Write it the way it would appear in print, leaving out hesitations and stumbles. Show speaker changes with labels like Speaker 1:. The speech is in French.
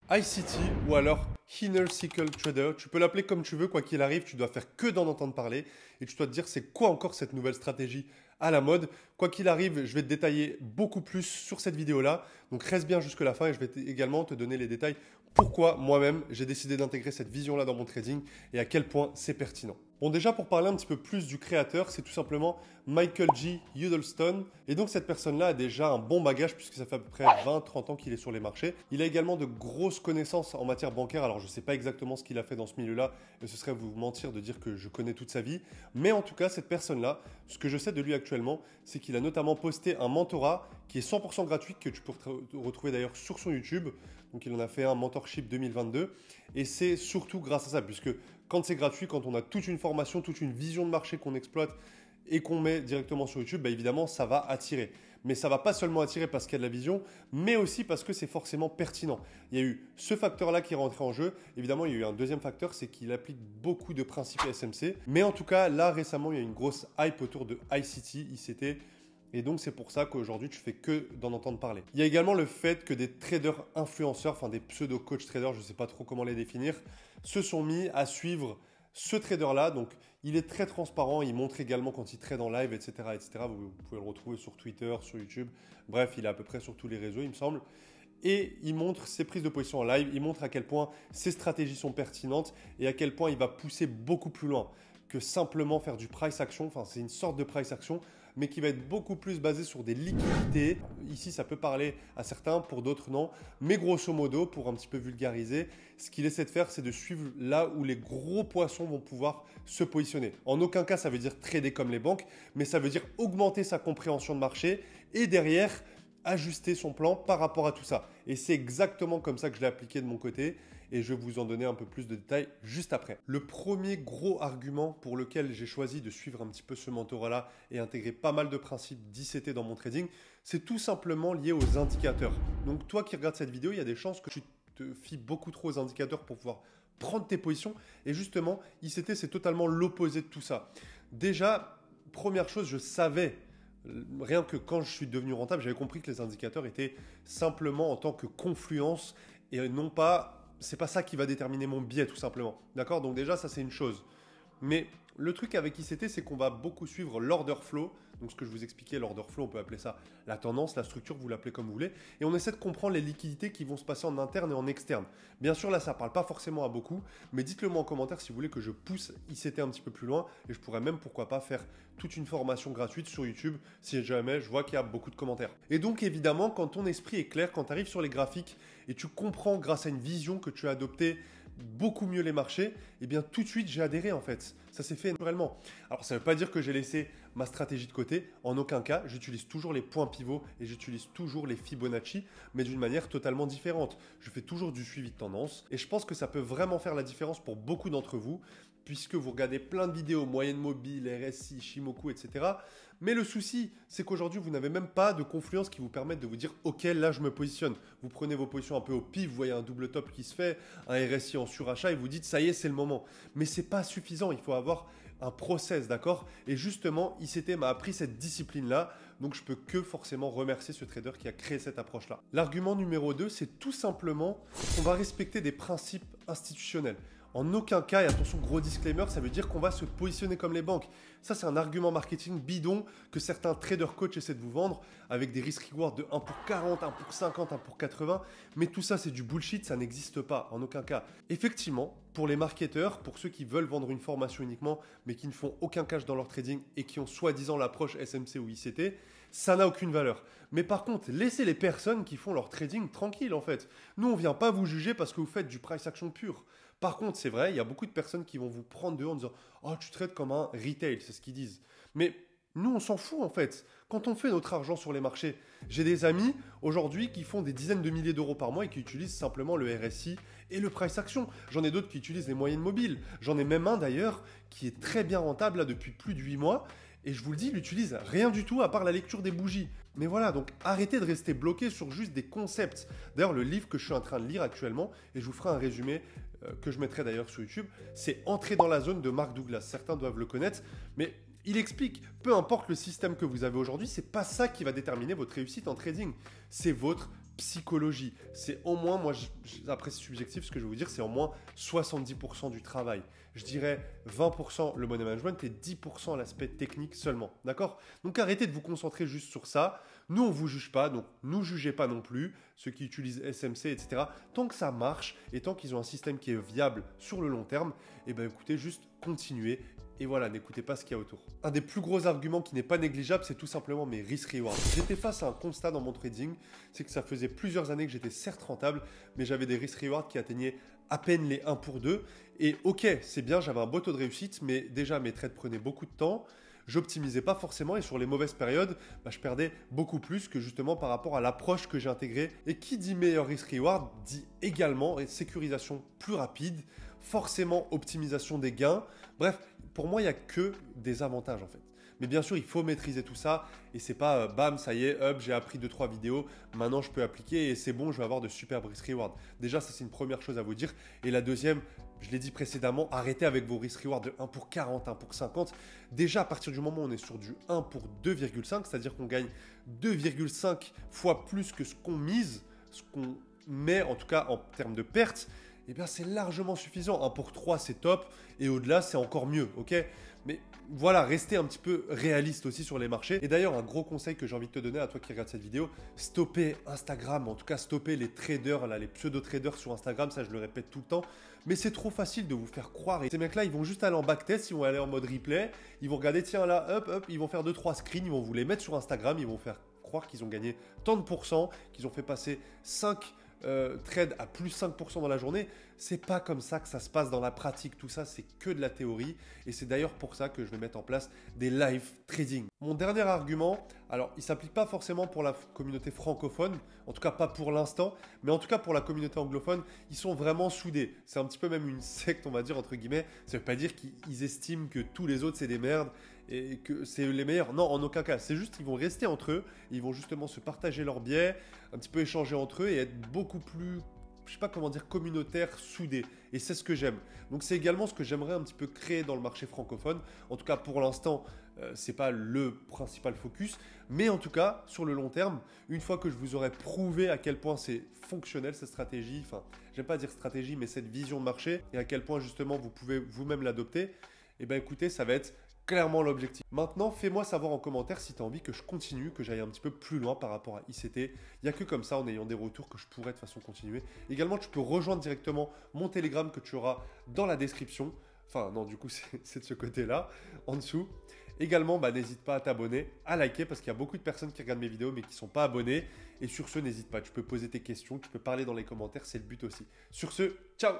Speaker 1: ICT ou alors Inner Circle Trader, tu peux l'appeler comme tu veux, quoi qu'il arrive, tu dois faire que d'en entendre parler et tu dois te dire c'est quoi encore cette nouvelle stratégie à la mode. Quoi qu'il arrive, je vais te détailler beaucoup plus sur cette vidéo-là, donc reste bien jusque la fin et je vais également te donner les détails pourquoi moi-même j'ai décidé d'intégrer cette vision-là dans mon trading et à quel point c'est pertinent. Bon, déjà pour parler un petit peu plus du créateur, c'est tout simplement Michael G. Huddleston. Et donc cette personne-là a déjà un bon bagage puisque ça fait à peu près 20-30 ans qu'il est sur les marchés. Il a également de grosses connaissances en matière bancaire. Alors je ne sais pas exactement ce qu'il a fait dans ce milieu-là et ce serait vous mentir de dire que je connais toute sa vie. Mais en tout cas, cette personne-là, ce que je sais de lui actuellement, c'est qu'il a notamment posté un mentorat qui est 100% gratuit que tu peux retrouver d'ailleurs sur son YouTube. Donc il en a fait un mentorship 2022 et c'est surtout grâce à ça puisque quand c'est gratuit, quand on a toute une formation, toute une vision de marché qu'on exploite et qu'on met directement sur YouTube, bah évidemment, ça va attirer. Mais ça ne va pas seulement attirer parce qu'il y a de la vision, mais aussi parce que c'est forcément pertinent. Il y a eu ce facteur-là qui est rentré en jeu. Évidemment, il y a eu un deuxième facteur, c'est qu'il applique beaucoup de principes SMC. Mais en tout cas, là, récemment, il y a une grosse hype autour de ICT. Et donc, c'est pour ça qu'aujourd'hui, tu fais que d'en entendre parler. Il y a également le fait que des traders influenceurs, enfin des pseudo-coach traders, je ne sais pas trop comment les définir, se sont mis à suivre ce trader-là. Donc, il est très transparent. Il montre également quand il trade en live, etc., etc. Vous pouvez le retrouver sur Twitter, sur YouTube. Bref, il est à peu près sur tous les réseaux, il me semble. Et il montre ses prises de position en live. Il montre à quel point ses stratégies sont pertinentes et à quel point il va pousser beaucoup plus loin que simplement faire du price action. Enfin, c'est une sorte de price action, mais qui va être beaucoup plus basé sur des liquidités. Ici, ça peut parler à certains, pour d'autres non. Mais grosso modo, pour un petit peu vulgariser, ce qu'il essaie de faire, c'est de suivre là où les gros poissons vont pouvoir se positionner. En aucun cas, ça veut dire trader comme les banques, mais ça veut dire augmenter sa compréhension de marché et derrière, ajuster son plan par rapport à tout ça. Et c'est exactement comme ça que je l'ai appliqué de mon côté et je vais vous en donner un peu plus de détails juste après. Le premier gros argument pour lequel j'ai choisi de suivre un petit peu ce mentorat-là et intégrer pas mal de principes d'ICT dans mon trading, c'est tout simplement lié aux indicateurs. Donc toi qui regardes cette vidéo, il y a des chances que tu te fies beaucoup trop aux indicateurs pour pouvoir prendre tes positions et justement, ICT c'est totalement l'opposé de tout ça. Déjà, première chose, je savais rien que quand je suis devenu rentable, j'avais compris que les indicateurs étaient simplement en tant que confluence et non pas, c'est pas ça qui va déterminer mon biais tout simplement. D'accord? Donc déjà, ça c'est une chose. Mais le truc avec ICT, c'est qu'on va beaucoup suivre l'order flow. Donc ce que je vous expliquais, l'order flow, on peut appeler ça la tendance, la structure, vous l'appelez comme vous voulez. Et on essaie de comprendre les liquidités qui vont se passer en interne et en externe. Bien sûr, là, ça ne parle pas forcément à beaucoup, mais dites-le moi en commentaire si vous voulez que je pousse ICT un petit peu plus loin. Et je pourrais même, pourquoi pas, faire toute une formation gratuite sur YouTube si jamais je vois qu'il y a beaucoup de commentaires. Et donc, évidemment, quand ton esprit est clair, quand tu arrives sur les graphiques et tu comprends grâce à une vision que tu as adoptée beaucoup mieux les marchés, et bien tout de suite j'ai adhéré en fait. Ça s'est fait naturellement. Alors ça ne veut pas dire que j'ai laissé ma stratégie de côté, en aucun cas. J'utilise toujours les points pivots et j'utilise toujours les Fibonacci, mais d'une manière totalement différente. Je fais toujours du suivi de tendance et je pense que ça peut vraiment faire la différence pour beaucoup d'entre vous, puisque vous regardez plein de vidéos, moyenne mobile, RSI, Shimoku, etc. Mais le souci, c'est qu'aujourd'hui, vous n'avez même pas de confluence qui vous permette de vous dire « Ok, là, je me positionne ». Vous prenez vos positions un peu au pif, vous voyez un double top qui se fait, un RSI en surachat et vous dites « Ça y est, c'est le moment ». Mais ce n'est pas suffisant, il faut avoir un process, d'accord? Et justement, ICT m'a appris cette discipline-là, donc je peux que forcément remercier ce trader qui a créé cette approche-là. L'argument numéro 2, c'est tout simplement qu'on va respecter des principes institutionnels. En aucun cas, et attention, gros disclaimer, ça veut dire qu'on va se positionner comme les banques. Ça, c'est un argument marketing bidon que certains traders coach essaient de vous vendre avec des risk rewards de 1 pour 40, 1 pour 50, 1 pour 80. Mais tout ça, c'est du bullshit, ça n'existe pas, en aucun cas. Effectivement, pour les marketeurs, pour ceux qui veulent vendre une formation uniquement, mais qui ne font aucun cash dans leur trading et qui ont soi-disant l'approche SMC ou ICT, ça n'a aucune valeur. Mais par contre, laissez les personnes qui font leur trading tranquilles en fait. Nous, on ne vient pas vous juger parce que vous faites du price action pur. Par contre, c'est vrai, il y a beaucoup de personnes qui vont vous prendre de haut en disant « Oh, tu traites comme un retail », c'est ce qu'ils disent. Mais nous, on s'en fout en fait. Quand on fait notre argent sur les marchés, j'ai des amis aujourd'hui qui font des dizaines de milliers d'euros par mois et qui utilisent simplement le RSI et le price action. J'en ai d'autres qui utilisent les moyennes mobiles. J'en ai même un d'ailleurs qui est très bien rentable là depuis plus de 8 mois. Et je vous le dis, il n'utilise rien du tout à part la lecture des bougies. Mais voilà, donc arrêtez de rester bloqué sur juste des concepts. D'ailleurs, le livre que je suis en train de lire actuellement, et je vous ferai un résumé que je mettrai d'ailleurs sur YouTube, c'est Entrer dans la zone de Mark Douglas. Certains doivent le connaître, mais il explique, peu importe le système que vous avez aujourd'hui, c'est pas ça qui va déterminer votre réussite en trading. C'est votre psychologie. C'est au moins, moi, après c'est subjectif, ce que je vais vous dire, c'est au moins 70% du travail. Je dirais 20% le money management et 10% l'aspect technique seulement. D'accord? Donc arrêtez de vous concentrer juste sur ça. Nous, on ne vous juge pas, donc nous jugez pas non plus, ceux qui utilisent SMC, etc. Tant que ça marche et tant qu'ils ont un système qui est viable sur le long terme, eh ben écoutez, juste continuez. Et voilà, n'écoutez pas ce qu'il y a autour. Un des plus gros arguments qui n'est pas négligeable, c'est tout simplement mes risk-rewards. J'étais face à un constat dans mon trading, c'est que ça faisait plusieurs années que j'étais certes rentable, mais j'avais des risk-rewards qui atteignaient à peine les 1 pour 2. Et ok, c'est bien, j'avais un beau taux de réussite, mais déjà mes trades prenaient beaucoup de temps. J'optimisais pas forcément et sur les mauvaises périodes, je perdais beaucoup plus que justement par rapport à l'approche que j'ai intégrée. Et qui dit meilleur risk-reward dit également sécurisation plus rapide, forcément optimisation des gains. Bref, pour moi, il n'y a que des avantages en fait. Mais bien sûr, il faut maîtriser tout ça et c'est pas bam, ça y est, hop, j'ai appris 2-3 vidéos, maintenant je peux appliquer et c'est bon, je vais avoir de superbes risk-reward. Déjà, ça c'est une première chose à vous dire. Et la deuxième, je l'ai dit précédemment, arrêtez avec vos risk-reward de 1 pour 40, 1 pour 50. Déjà, à partir du moment où on est sur du 1 pour 2,5, c'est-à-dire qu'on gagne 2,5 fois plus que ce qu'on mise, ce qu'on met en tout cas en termes de pertes, eh bien c'est largement suffisant. 1 pour 3, c'est top. Et au-delà, c'est encore mieux, ok? Mais voilà, restez un petit peu réaliste aussi sur les marchés. Et d'ailleurs, un gros conseil que j'ai envie de te donner à toi qui regarde cette vidéo, stoppez Instagram, en tout cas stoppez les traders, là, les pseudo-traders sur Instagram, ça je le répète tout le temps. Mais c'est trop facile de vous faire croire. Et ces mecs-là, ils vont juste aller en backtest, ils vont aller en mode replay, ils vont regarder, tiens là, hop, hop, ils vont faire 2-3 screens, ils vont vous les mettre sur Instagram, ils vont faire croire qu'ils ont gagné tant de pourcents, qu'ils ont fait passer 5 trade à plus 5% dans la journée. C'est pas comme ça que ça se passe dans la pratique. Tout ça, c'est que de la théorie. Et c'est d'ailleurs pour ça que je vais mettre en place des live trading. Mon dernier argument, alors il s'applique pas forcément pour la communauté francophone, en tout cas pas pour l'instant, mais en tout cas pour la communauté anglophone, ils sont vraiment soudés. C'est un petit peu même une secte, on va dire, entre guillemets. Ça veut pas dire qu'ils estiment que tous les autres c'est des merdes et que c'est les meilleurs. Non, en aucun cas. C'est juste qu'ils vont rester entre eux, ils vont justement se partager leurs biais, un petit peu échanger entre eux et être beaucoup plus, je sais pas comment dire, communautaire, soudé. Et c'est ce que j'aime. Donc c'est également ce que j'aimerais un petit peu créer dans le marché francophone. En tout cas, pour l'instant, c'est pas le principal focus. Mais en tout cas, sur le long terme, une fois que je vous aurai prouvé à quel point c'est fonctionnel cette stratégie, enfin, j'aime pas dire stratégie, mais cette vision de marché, et à quel point justement vous pouvez vous-même l'adopter, et ben écoutez, ça va être clairement l'objectif. Maintenant, fais-moi savoir en commentaire si tu as envie que je continue, que j'aille un petit peu plus loin par rapport à ICT. Il n'y a que comme ça, en ayant des retours, que je pourrais de toute façon continuer. Également, tu peux rejoindre directement mon Telegram que tu auras dans la description. Enfin, non, du coup, c'est de ce côté-là, en dessous. Également, n'hésite pas à t'abonner, à liker, parce qu'il y a beaucoup de personnes qui regardent mes vidéos mais qui ne sont pas abonnées. Et sur ce, n'hésite pas, tu peux poser tes questions, tu peux parler dans les commentaires, c'est le but aussi. Sur ce, ciao!